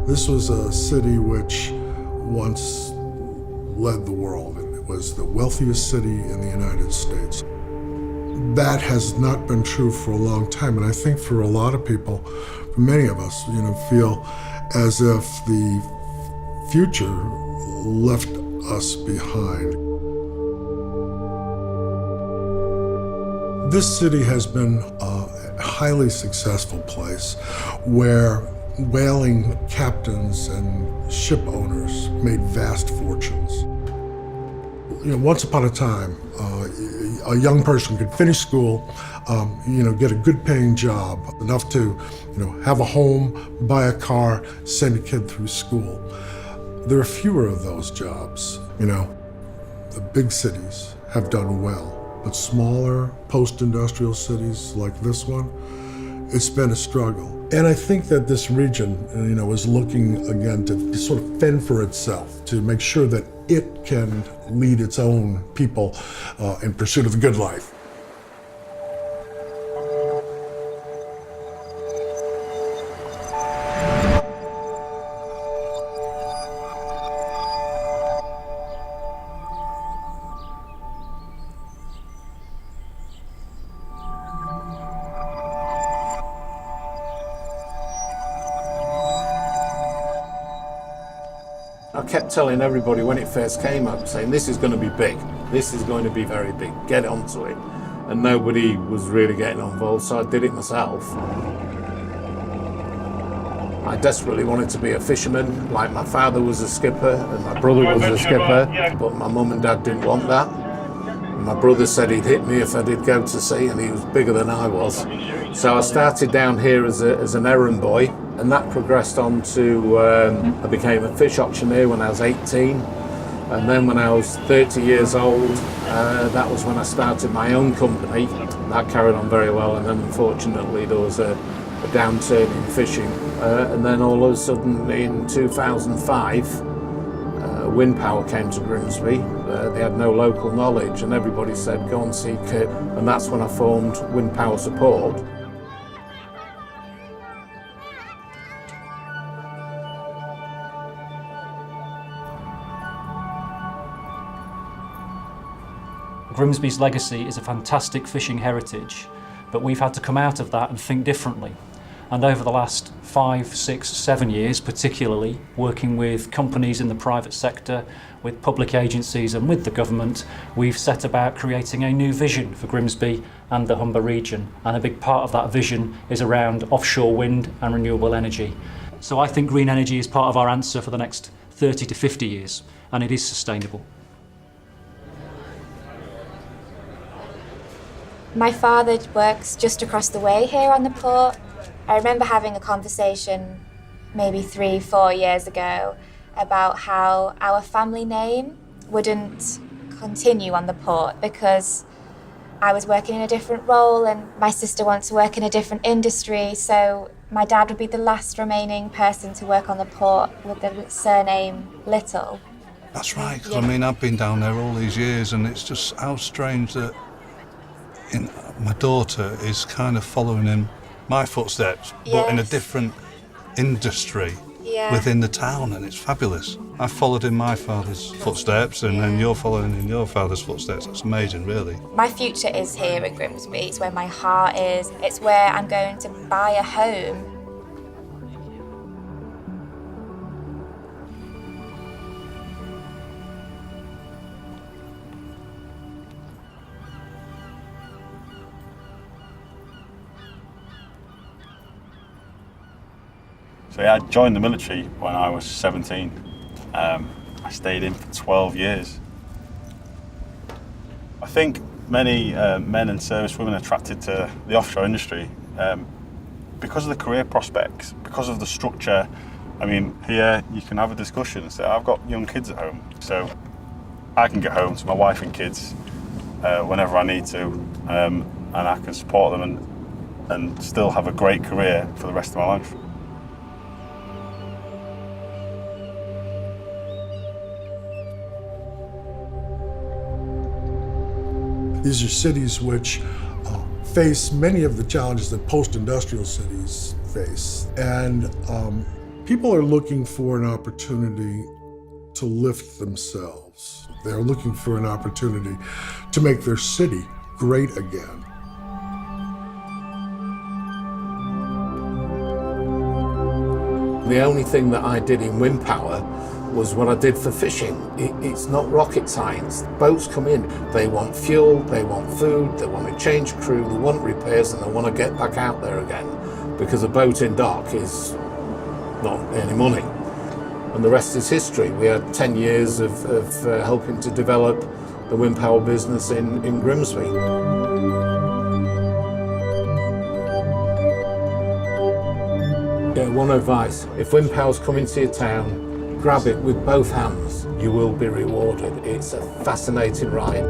This was a city which once led the world. It was the wealthiest city in the United States. That has not been true for a long time, and I think for a lot of people, for many of us, feel as if the future left us behind. This city has been a highly successful place where whaling captains and ship owners made vast fortunes. Once upon a time, a young person could finish school, get a good paying job, enough to, have a home, buy a car, send a kid through school. There are fewer of those jobs. The big cities have done well, but smaller post-industrial cities like this one, it's been a struggle. And I think that this region, is looking again to sort of fend for itself, to make sure that it can lead its own people in pursuit of the good life. I kept telling everybody when it first came up, saying this is going to be big, this is going to be very big, get onto it. And nobody was really getting involved, so I did it myself. I desperately wanted to be a fisherman, like my father was a skipper and my brother was a skipper, but my mum and dad didn't want that. My brother said he'd hit me if I did go to sea, and he was bigger than I was. So I started down here as an errand boy, and that progressed on to, I became a fish auctioneer when I was 18. And then when I was 30 years old, that was when I started my own company. That carried on very well, and then unfortunately there was a downturn in fishing. And then all of a sudden in 2005, wind power came to Grimsby. They had no local knowledge, and everybody said go and seek it, and that's when I formed Wind Power Support. Grimsby's legacy is a fantastic fishing heritage, but we've had to come out of that and think differently. And over the last 5, 6, 7 years, particularly working with companies in the private sector, with public agencies and with the government, we've set about creating a new vision for Grimsby and the Humber region. And a big part of that vision is around offshore wind and renewable energy. So I think green energy is part of our answer for the next 30 to 50 years, and it is sustainable. My father works just across the way here on the port. I remember having a conversation maybe 3, 4 years ago about how our family name wouldn't continue on the port because I was working in a different role and my sister wants to work in a different industry, so my dad would be the last remaining person to work on the port with the surname Little. That's right, 'cause Yeah. I mean, I've been down there all these years, and it's just how strange that my daughter is kind of following in my footsteps, but in a Yes. different industry Yeah. within the town, and it's fabulous. I followed in my father's footsteps, and then you're following in your father's footsteps. It's amazing, really. My future is here in Grimsby. It's where my heart is. It's where I'm going to buy a home. So yeah, I joined the military when I was 17. I stayed in for 12 years. I think many men and servicewomen are attracted to the offshore industry because of the career prospects, because of the structure. I mean, here you can have a discussion and say, I've got young kids at home, so I can get home to my wife and kids whenever I need to, and I can support them and still have a great career for the rest of my life. These are cities which face many of the challenges that post-industrial cities face. And People are looking for an opportunity to lift themselves. They're looking for an opportunity to make their city great again. The only thing that I did in wind power was what I did for fishing. It's not rocket science. Boats come in, they want fuel, they want food, they want to change crew, they want repairs, and they want to get back out there again, because a boat in dock is not earning money. And the rest is history. We had 10 years of helping to develop the wind power business in Grimsby. Yeah, one advice: if wind power's coming to your town, grab it with both hands. You will be rewarded. It's a fascinating ride.